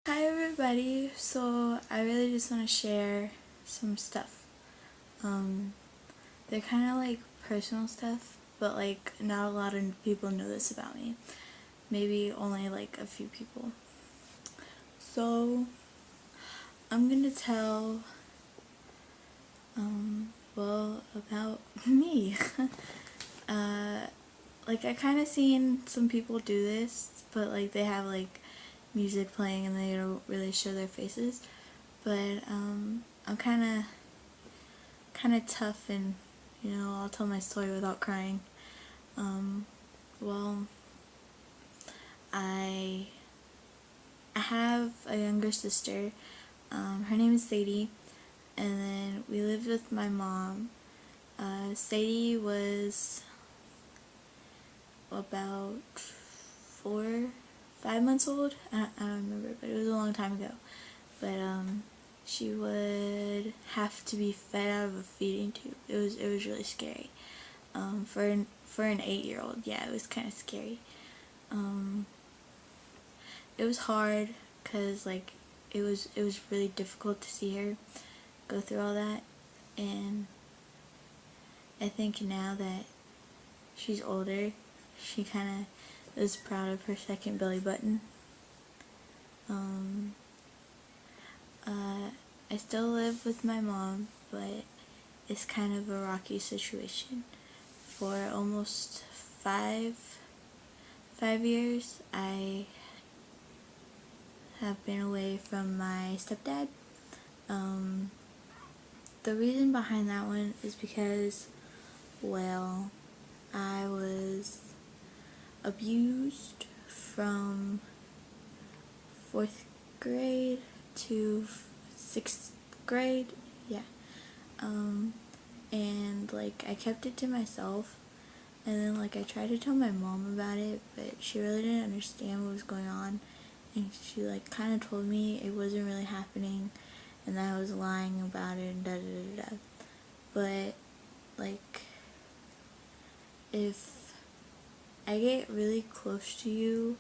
Hi everybody, so I really just want to share some stuff. They're kind of like personal stuff, but like not a lot of people know this about me. Maybe only like a few people. So I'm gonna tell, about me. Like I kind of seen some people do this, but like they have like music playing and they don't really show their faces. But I'm kind of tough, and I'll tell my story without crying. Um, well, I I have a younger sister. Her name is Sadie, and then we lived with my mom. Sadie was about 5 months old. I don't remember, but it was a long time ago. But she would have to be fed out of a feeding tube. It was really scary. For an 8-year-old, yeah, it was kind of scary. Um, it was hard because like it was really difficult to see her go through all that, and I think now that she's older, she kind of is proud of her second belly button. Um, I still live with my mom, but it's kind of a rocky situation. For almost 5 years, I have been away from my stepdad. Um, the reason behind that one is because, well, I was abused from 4th grade to 6th grade. Yeah. Um, and like I kept it to myself, and then like I tried to tell my mom about it, but she really didn't understand what was going on, and she like kind of told me it wasn't really happening, and that I was lying about it and da da da da. But like if I get really close to you,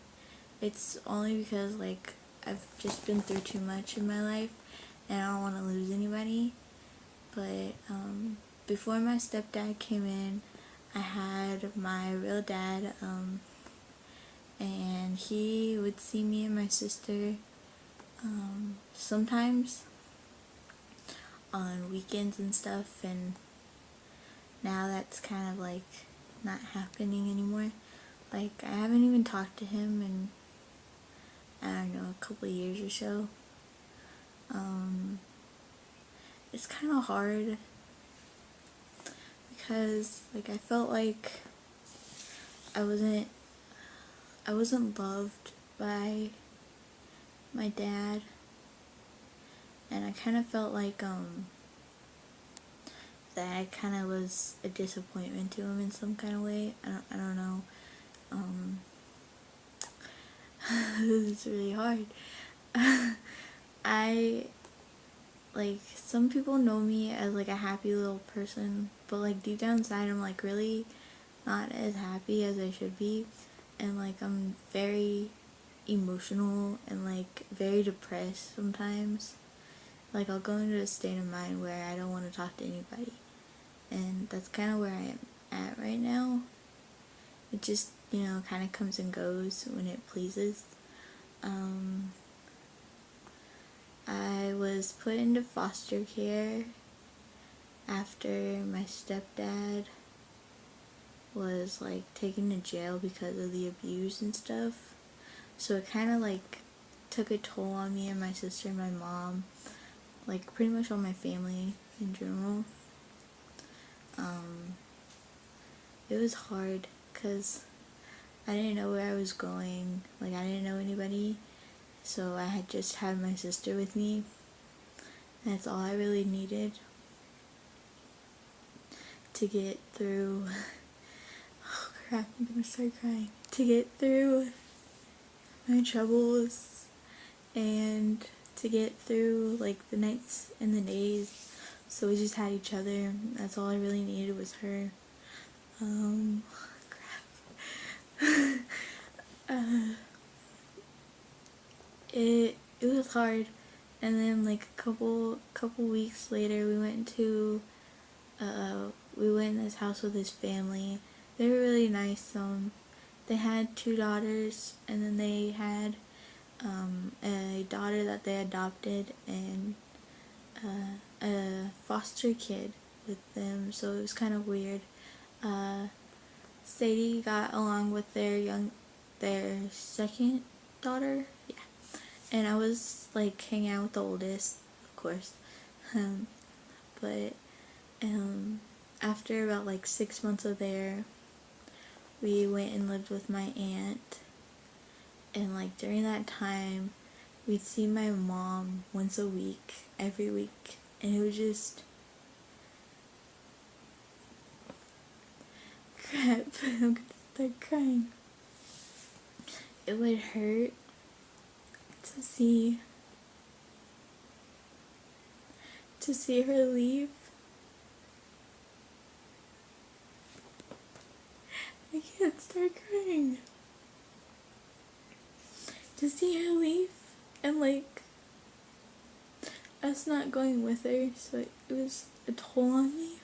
it's only because like I've just been through too much in my life, and I don't want to lose anybody. But before my stepdad came in, I had my real dad, and he would see me and my sister sometimes on weekends and stuff, and now that's kind of like not happening anymore. Like I haven't even talked to him in, I don't know, a couple of years or so. It's kind of hard because like I felt like I wasn't I wasn't loved by my dad, and I kind of felt like that I kind of was a disappointment to him in some kind of way. I don't know. Um, this is really hard. I like some people know me as like a happy little person, but like deep down inside I'm like really not as happy as I should be, and like I'm very emotional and like very depressed sometimes. Like I'll go into a state of mind where I don't want to talk to anybody, and that's kind of where I am at right now. It just kind of comes and goes when it pleases. Um, I was put into foster care after my stepdad was like taken to jail because of the abuse and stuff. So it kind of like took a toll on me and my sister and my mom, like pretty much all my family in general. Um, it was hard because I didn't know where I was going. Like I didn't know anybody, so I had just had my sister with me. And that's all I really needed to get through. Oh crap! I'm gonna start crying. To get through my troubles and to get through like the nights and the days. So we just had each other. That's all I really needed was her. Crap. uh, it it was hard. And then like a couple weeks later, we went in this house with his family. They were really nice. They had 2 daughters, and then they had a daughter that they adopted, and a foster kid with them. So it was kind of weird. Sadie got along with their second daughter, yeah. And I was like hanging out with the oldest, of course. Um, but after about like 6 months of there, we went and lived with my aunt. And like during that time, we'd see my mom once a week, every week. And it was just crap. I'm gonna start crying. It would hurt to see her leave. I can't start crying. To see her leave and like us not going with her, so it was a toll on me.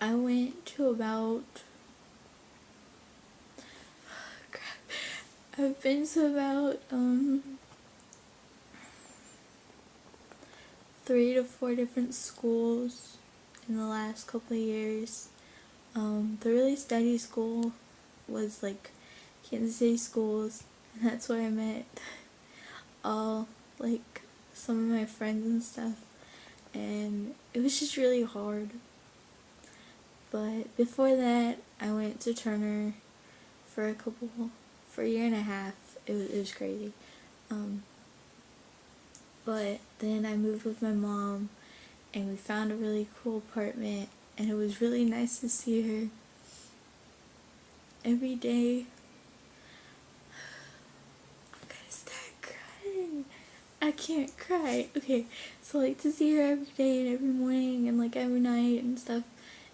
I went to about I've been to about 3 to 4 different schools in the last couple of years. The really steady school was like Kansas City schools, and that's where I met all like some of my friends and stuff, and it was just really hard. But before that, I went to Turner for a year and a half. It was crazy. But then I moved with my mom, and we found a really cool apartment, and it was really nice to see her every day. I'm gonna start crying. I can't cry. Okay, so like to see her every day and every morning and like every night and stuff,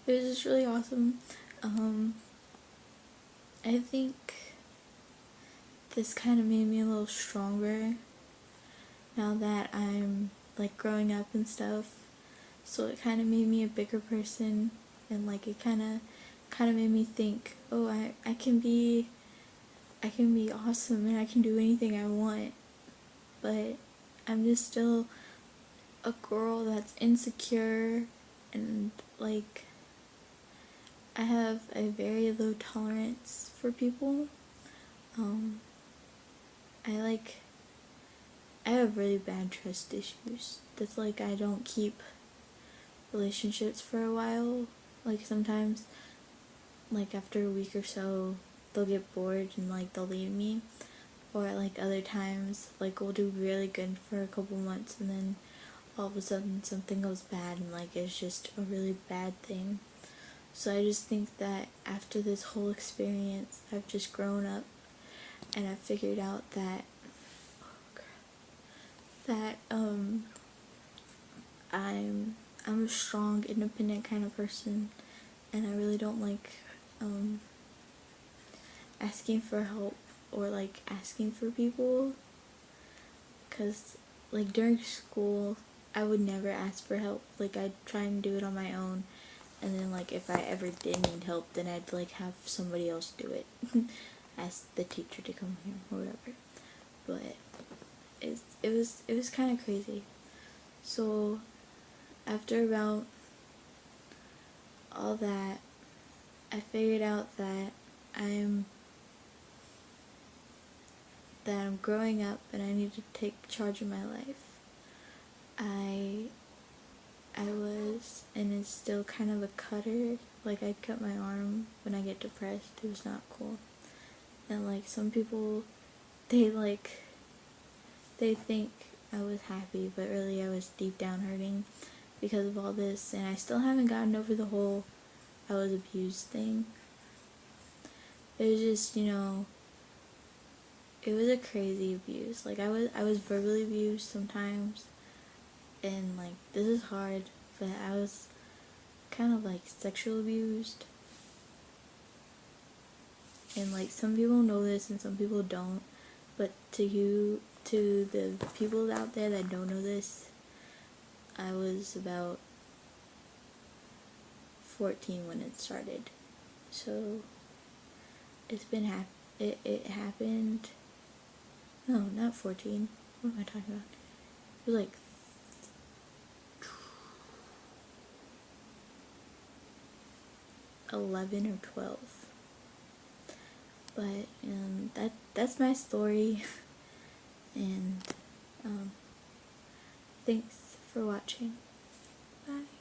it was just really awesome. I think this kind of made me a little stronger now that I'm like growing up and stuff. So it kind of made me a bigger person, and like it kind of made me think, oh, I can be awesome and I can do anything I want. But I'm just still a girl that's insecure, and like I have a very low tolerance for people. I have really bad trust issues. That's like I don't keep relationships for a while. Like sometimes, like after a week or so, they'll get bored and like they'll leave me. Or like other times, like we'll do really good for a couple months, and then all of a sudden something goes bad, and like it's just a really bad thing. So I just think that after this whole experience, I've just grown up, and I've figured out that I'm a strong, independent kind of person, and I really don't like asking for help or like asking for people, because like during school I would never ask for help. Like I'd try and do it on my own, and then like if I ever did need help, then I'd like have somebody else do it. Ask the teacher to come here or whatever. But it was kind of crazy. So after about all that, I figured out that I'm growing up and I need to take charge of my life. I was, and it's still kind of a cutter. Like I'd cut my arm when I get depressed. It was not cool. And like some people, they think I was happy, but really I was deep down hurting because of all this, and I still haven't gotten over the whole I was abused thing. It was just, it was a crazy abuse. Like I was verbally abused sometimes, and like this is hard, but I was kind of like sexual abused. And like some people know this and some people don't. But to the people out there that don't know this, I was about 14 when it started. So it's been it happened. No, not 14. What am I talking about? It was like 11 or 12. But that's my story, and thanks for watching. Bye.